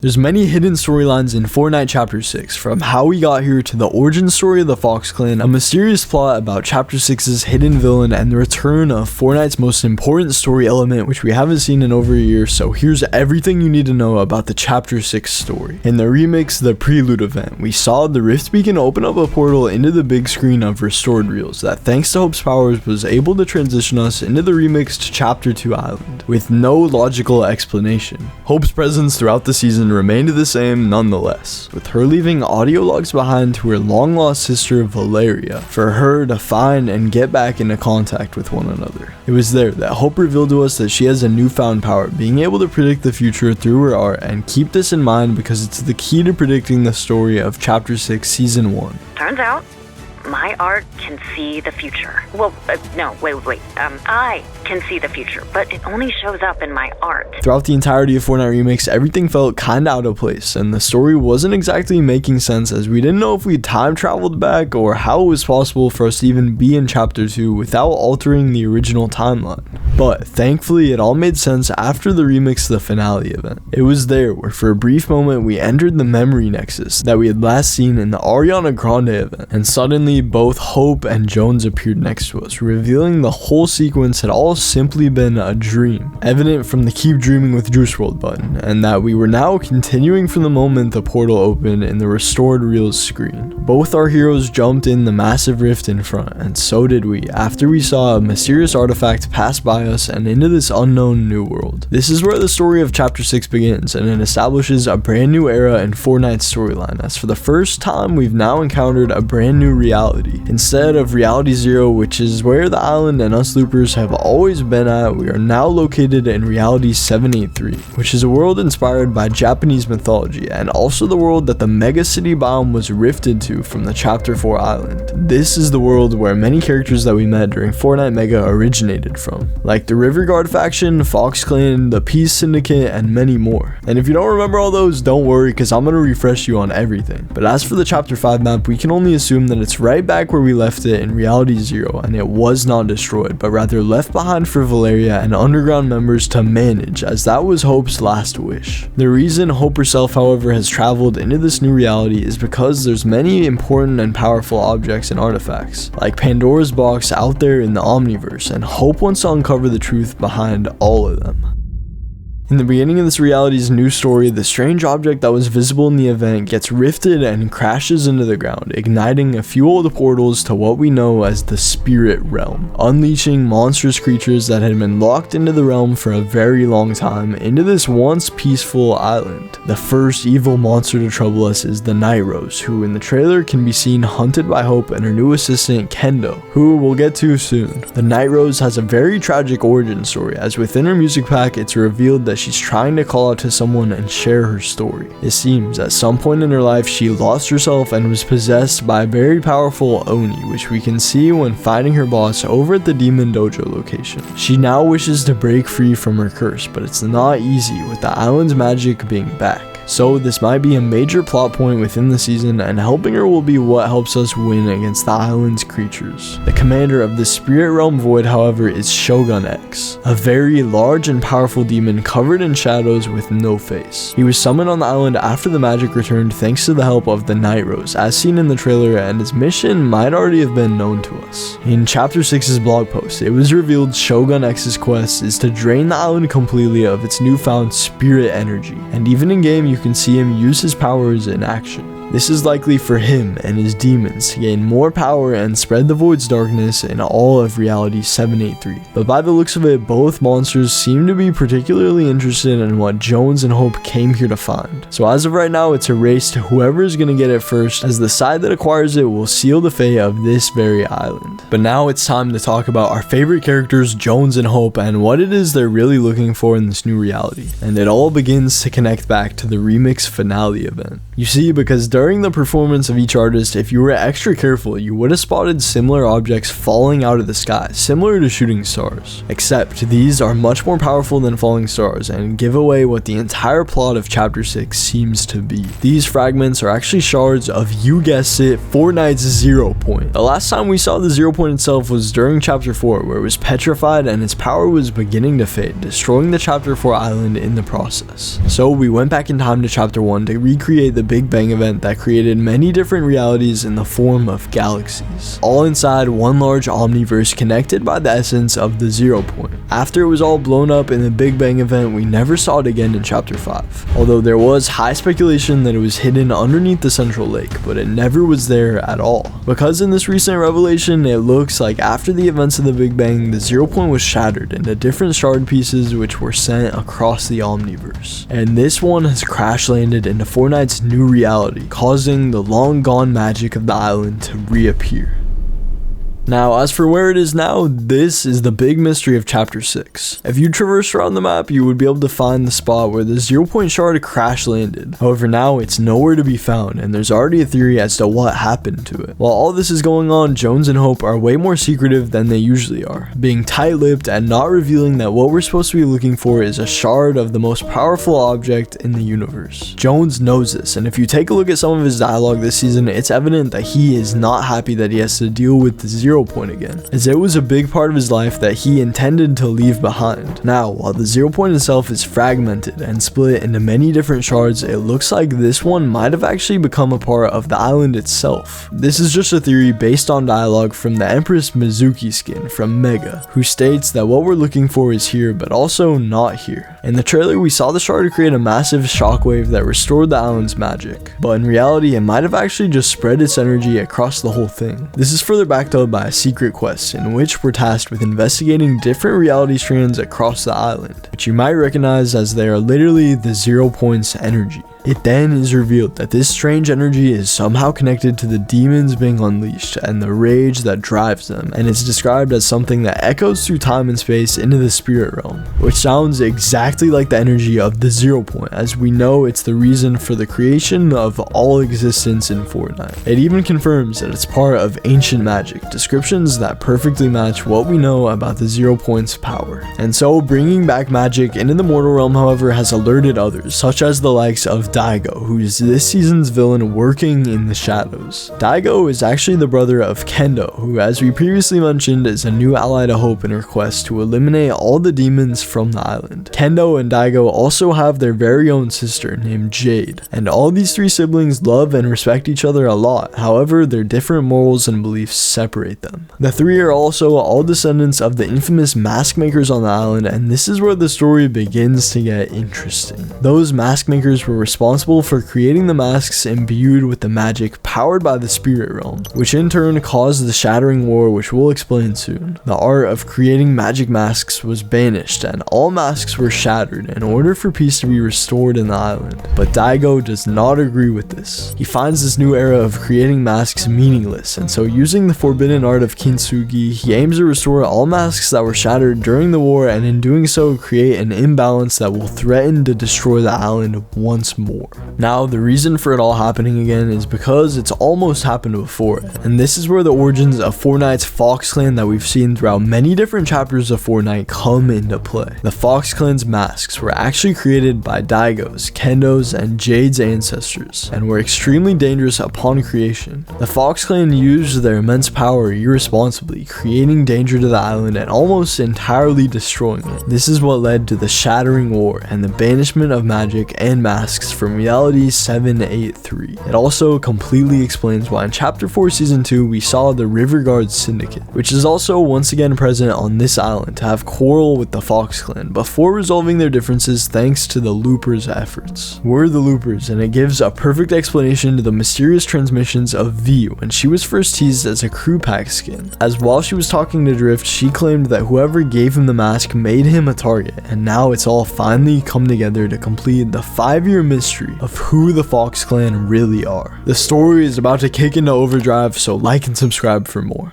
There's many hidden storylines in Fortnite Chapter 6, from how we got here to the origin story of the Fox Clan, a mysterious plot about Chapter 6's hidden villain, and the return of Fortnite's most important story element, which we haven't seen in over a year. So here's everything you need to know about the Chapter 6 story. In the remix, the Prelude event, we saw the Rift Beacon open up a portal into the big screen of restored reels that, thanks to Hope's powers, was able to transition us into the remixed Chapter 2 island, with no logical explanation. Hope's presence throughout the season remained the same nonetheless, with her leaving audio logs behind to her long-lost sister Valeria for her to find and get back into contact with one another. It was there that Hope revealed to us that she has a newfound power, being able to predict the future through her art, and keep this in mind because it's the key to predicting the story of Chapter 6 Season 1. Turns out, my art can see the future. Well, no, wait. I can see the future, but it only shows up in my art. Throughout the entirety of Fortnite Remix, everything felt kinda out of place, and the story wasn't exactly making sense, as we didn't know if we time traveled back or how it was possible for us to even be in Chapter 2 without altering the original timeline. But thankfully, it all made sense after the remix the finale event. It was there where for a brief moment we entered the memory nexus that we had last seen in the Ariana Grande event, and suddenly both Hope and Jones appeared next to us, revealing the whole sequence had all simply been a dream, evident from the Keep Dreaming with Juice WRLD button, and that we were now continuing from the moment the portal opened in the restored reels screen. Both our heroes jumped in the massive rift in front, and so did we, after we saw a mysterious artifact pass by us and into this unknown new world. This is where the story of Chapter 6 begins, and it establishes a brand new era in Fortnite's storyline, as for the first time we've now encountered a brand new reality. Instead of Reality Zero, which is where the island and us loopers have always been at, we are now located in Reality 783, which is a world inspired by Japanese mythology, and also the world that the Mega City biome was rifted to from the Chapter 4 island. This is the world where many characters that we met during Fortnite Mega originated from, like the River Guard faction, Fox Clan, the Peace Syndicate, and many more. And if you don't remember all those, don't worry, because I'm going to refresh you on everything. But as for the Chapter 5 map, we can only assume that it's right back where we left it in Reality Zero, and it was not destroyed, but rather left behind for Valeria and underground members to manage, as that was Hope's last wish. The reason Hope herself, however, has traveled into this new reality is because there's many important and powerful objects and artifacts, like Pandora's box out there in the Omniverse, and Hope wants to uncover the truth behind all of them. In the beginning of this reality's new story, the strange object that was visible in the event gets rifted and crashes into the ground, igniting a few old portals to what we know as the Spirit Realm, unleashing monstrous creatures that had been locked into the realm for a very long time into this once peaceful island. The first evil monster to trouble us is the Night Rose, who in the trailer can be seen hunted by Hope and her new assistant Kendo, who we'll get to soon. The Night Rose has a very tragic origin story, as within her music pack it's revealed that she's trying to call out to someone and share her story. It seems at some point in her life she lost herself and was possessed by a very powerful Oni, which we can see when fighting her boss over at the Demon Dojo location. She now wishes to break free from her curse, but it's not easy with the island's magic being back. So this might be a major plot point within the season, and helping her will be what helps us win against the island's creatures. The commander of the Spirit Realm Void, however, is Shogun X, a very large and powerful demon covered in shadows with no face. He was summoned on the island after the magic returned thanks to the help of the Night Rose, as seen in the trailer, and his mission might already have been known to us. In Chapter 6's blog post, it was revealed Shogun X's quest is to drain the island completely of its newfound spirit energy, and even in game you can see him use his powers in action. This is likely for him and his demons to gain more power and spread the Void's darkness in all of Reality 783. But by the looks of it, both monsters seem to be particularly interested in what Jones and Hope came here to find. So as of right now, it's a race to whoever is going to get it first, as the side that acquires it will seal the fate of this very island. But now it's time to talk about our favorite characters, Jones and Hope, and what it is they're really looking for in this new reality. And it all begins to connect back to the remix finale event. You see, because during during the performance of each artist, if you were extra careful, you would have spotted similar objects falling out of the sky, similar to shooting stars. Except these are much more powerful than falling stars and give away what the entire plot of Chapter 6 seems to be. These fragments are actually shards of, you guessed it, Fortnite's 0 point. The last time we saw the 0 point itself was during Chapter 4, where it was petrified and its power was beginning to fade, destroying the Chapter 4 island in the process. So we went back in time to Chapter 1 to recreate the Big Bang event that created many different realities in the form of galaxies, all inside one large omniverse connected by the essence of the 0 point. After it was all blown up in the Big Bang event, we never saw it again in Chapter 5, although there was high speculation that it was hidden underneath the central lake, but it never was there at all. Because in this recent revelation, it looks like after the events of the Big Bang, the 0 point was shattered into different shard pieces which were sent across the omniverse. And this one has crash landed into Fortnite's new reality, causing the long gone magic of the island to reappear. Now, as for where it is now, this is the big mystery of Chapter 6. If you traversed around the map, you would be able to find the spot where the 0 point shard crash landed. However, now it's nowhere to be found, and there's already a theory as to what happened to it. While all this is going on, Jones and Hope are way more secretive than they usually are, being tight-lipped and not revealing that what we're supposed to be looking for is a shard of the most powerful object in the universe. Jones knows this, and if you take a look at some of his dialogue this season, it's evident that he is not happy that he has to deal with the 0 point again, as it was a big part of his life that he intended to leave behind. Now, while the 0 point itself is fragmented and split into many different shards, it looks like this one might have actually become a part of the island itself. This is just a theory based on dialogue from the Empress Mizuki skin from Mega, who states that what we're looking for is here but also not here. In the trailer, we saw the shard create a massive shockwave that restored the island's magic, but in reality it might have actually just spread its energy across the whole thing. This is further backed up by a secret quest in which we're tasked with investigating different reality strands across the island, which you might recognize as they are literally the 0 point's energy. It then is revealed that this strange energy is somehow connected to the demons being unleashed and the rage that drives them, and it's described as something that echoes through time and space into the spirit realm, which sounds exactly like the energy of the 0 point, as we know it's the reason for the creation of all existence in Fortnite. It even confirms that it's part of ancient magic, descriptions that perfectly match what we know about the 0 point's power. And so bringing back magic into the mortal realm, however, has alerted others, such as the likes of Daigo, who is this season's villain working in the shadows. Daigo is actually the brother of Kendo, who, as we previously mentioned, is a new ally to Hope in her quest to eliminate all the demons from the island. Kendo and Daigo also have their very own sister named Jade, and all these three siblings love and respect each other a lot. However, their different morals and beliefs separate them. The three are also all descendants of the infamous mask makers on the island, and this is where the story begins to get interesting. Those mask makers were responsible for creating the masks imbued with the magic powered by the spirit realm, which in turn caused the Shattering War, which we'll explain soon. The art of creating magic masks was banished and all masks were shattered in order for peace to be restored in the island. But Daigo does not agree with this. He finds this new era of creating masks meaningless, and so using the forbidden art of kintsugi, he aims to restore all masks that were shattered during the war, and in doing so create an imbalance that will threaten to destroy the island once more. Now, the reason for it all happening again is because it's almost happened before, and this is where the origins of Fortnite's Fox Clan that we've seen throughout many different chapters of Fortnite come into play. The Fox Clan's masks were actually created by Daigo's, Kendo's, and Jade's ancestors, and were extremely dangerous upon creation. The Fox Clan used their immense power irresponsibly, creating danger to the island and almost entirely destroying it. This is what led to the Shattering War and the banishment of magic and masks from Reality 783. It also completely explains why in Chapter 4 Season 2 we saw the River Guard Syndicate, which is also once again present on this island to have quarrel with the Fox Clan before resolving their differences thanks to the Loopers' efforts. We're the Loopers, and it gives a perfect explanation to the mysterious transmissions of V when she was first teased as a crew pack skin, as while she was talking to Drift, she claimed that whoever gave him the mask made him a target, and now it's all finally come together to complete the 5-year mystery of who the Fox Clan really are. The story is about to kick into overdrive, so like and subscribe for more.